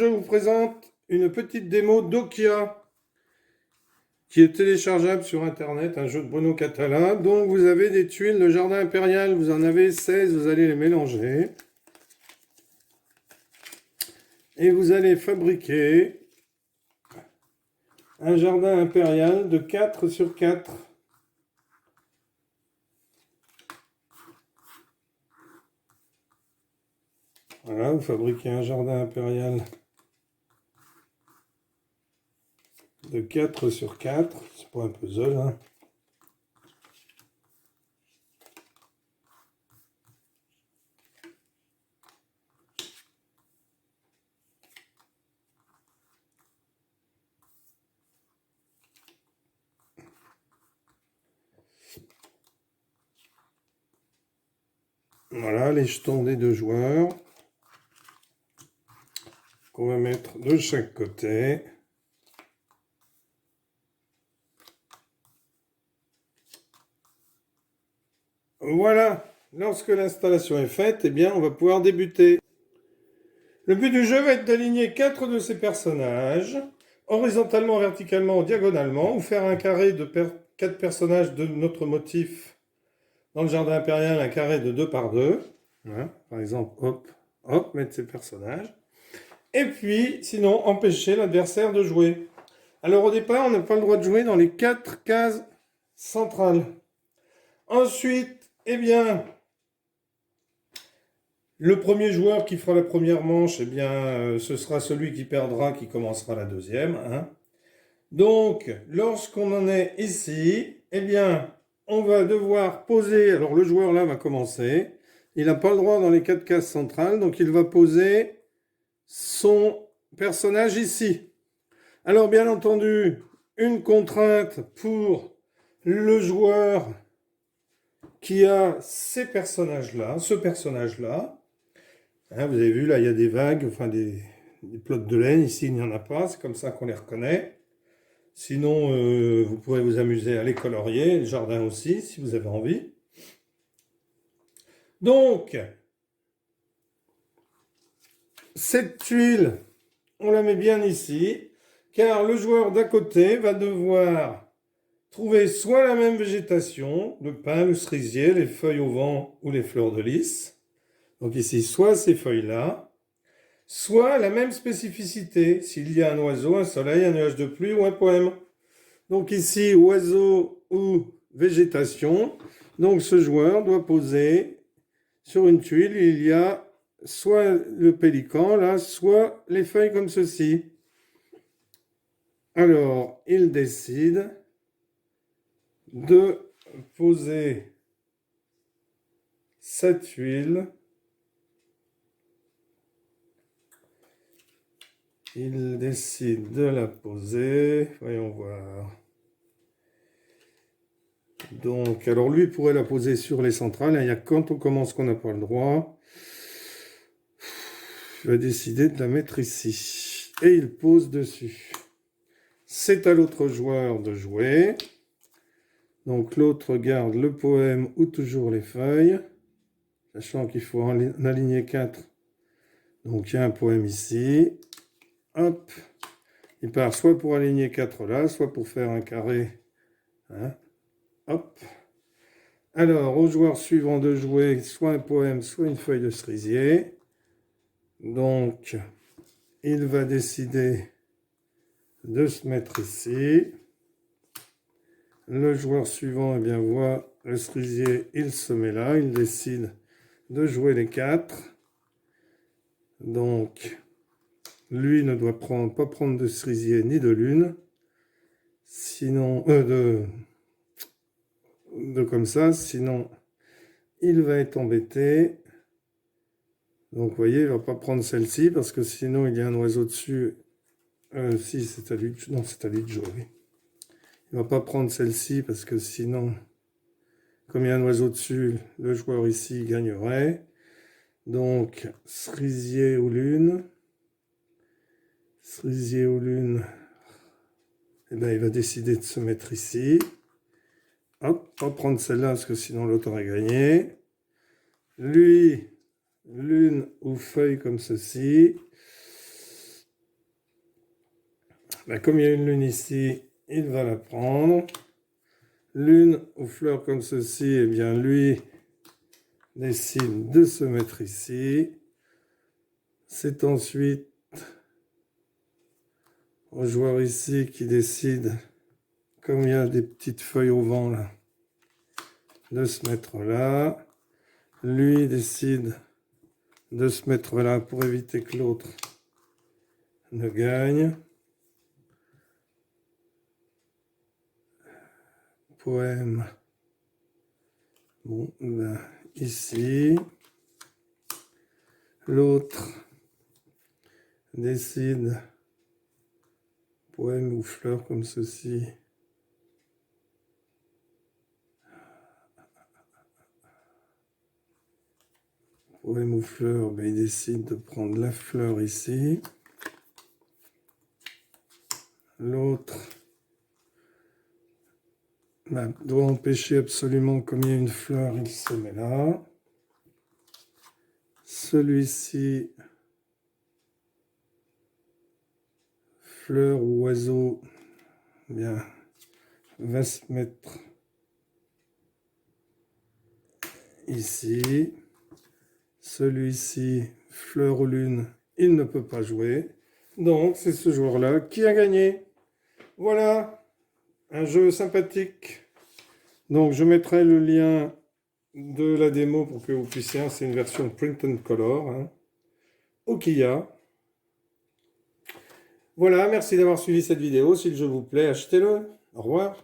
je vous présente une petite démo d'Okia qui est téléchargeable sur internet, un jeu de Bruno Catala. Donc vous avez des tuiles de jardin impérial, vous en avez 16, vous allez les mélanger. Et vous allez fabriquer un jardin impérial de 4 sur 4. Voilà, vous fabriquez un jardin impérial de 4 sur 4. C'est pas un puzzle, hein. Voilà les jetons des deux joueurs qu'on va mettre de chaque côté. Voilà, lorsque l'installation est faite, eh bien, on va pouvoir débuter. Le but du jeu va être d'aligner 4 de ces personnages, horizontalement, verticalement ou diagonalement, ou faire un carré de 4 personnages de notre motif. Dans le jardin impérial, un carré de 2 par 2. Voilà, par exemple, hop, hop, mettre ces personnages. Et puis, sinon, empêcher l'adversaire de jouer. Alors au départ, on n'a pas le droit de jouer dans les 4 cases centrales. Ensuite, eh bien, le premier joueur qui fera la première manche, eh bien, ce sera celui qui perdra, qui commencera la deuxième. Hein. Donc, lorsqu'on en est ici, eh bien, on va devoir poser. Alors, le joueur là va commencer. Il n'a pas le droit dans les 4 cases centrales, donc il va poser son personnage ici. Alors, bien entendu, une contrainte pour le joueur qui a ces personnages-là, ce personnage-là. Hein, vous avez vu, là, il y a des vagues, enfin des pelotes de laine. Ici, il n'y en a pas, c'est comme ça qu'on les reconnaît. Sinon, vous pourrez vous amuser à les colorier, le jardin aussi, si vous avez envie. Donc, cette tuile, on la met bien ici, car le joueur d'à côté va devoir trouver soit la même végétation, le pin, le cerisier, les feuilles au vent ou les fleurs de lys. Donc ici, soit ces feuilles-là, soit la même spécificité, s'il y a un oiseau, un soleil, un nuage de pluie ou un poème. Donc ici, oiseau ou végétation. Donc ce joueur doit poser sur une tuile, il y a soit le pélican, là, soit les feuilles comme ceci. Alors, il décide de poser cette tuile. Il décide de la poser. Voyons voir. Donc, alors lui pourrait la poser sur les centrales. Il y a quand on commence qu'on n'a pas le droit. Il va décider de la mettre ici. Et il pose dessus. C'est à l'autre joueur de jouer. Donc l'autre garde le poème ou toujours les feuilles. Sachant qu'il faut en aligner 4. Donc il y a un poème ici. Hop. Il part soit pour aligner 4 là, soit pour faire un carré. Hein. Hop. Alors, au joueur suivant de jouer soit un poème, soit une feuille de cerisier. Donc, il va décider de se mettre ici. Le joueur suivant, eh bien, voit le cerisier, il se met là. Il décide de jouer les 4. Donc, lui ne doit pas prendre de cerisier ni de lune. Sinon, comme ça, sinon il va être embêté. Donc vous voyez, il ne va pas prendre celle-ci parce que sinon il y a un oiseau dessus. Si, c'est à lui, non, c'est à lui de jouer. Il ne va pas prendre celle-ci parce que sinon, comme il y a un oiseau dessus, le joueur ici gagnerait. Donc, cerisier ou lune. Cerisier ou lune. Eh bien, il va décider de se mettre ici. Hop, pas prendre celle-là parce que sinon l'autre aurait gagné. Lui, lune ou feuille comme ceci. Comme il y a une lune ici, il va la prendre. Lune aux fleurs comme ceci, et bien lui décide de se mettre ici. C'est ensuite au joueur ici qui décide, comme il y a des petites feuilles au vent là, de se mettre là. Lui décide de se mettre là pour éviter que l'autre ne gagne. Poème. Bon, ici. L'autre décide, poème ou fleur comme ceci. Poème ou fleur, il décide de prendre la fleur ici. L'autre doit empêcher absolument, comme il y a une fleur, il se met là. Celui-ci, fleur ou oiseau, bien, va se mettre ici. Celui-ci, fleur ou lune, il ne peut pas jouer. Donc, c'est ce joueur-là qui a gagné. Voilà, un jeu sympathique. Donc, je mettrai le lien de la démo pour que vous puissiez. C'est une version print and color. Okiya. Voilà, merci d'avoir suivi cette vidéo. Si le jeu vous plaît, achetez-le. Au revoir.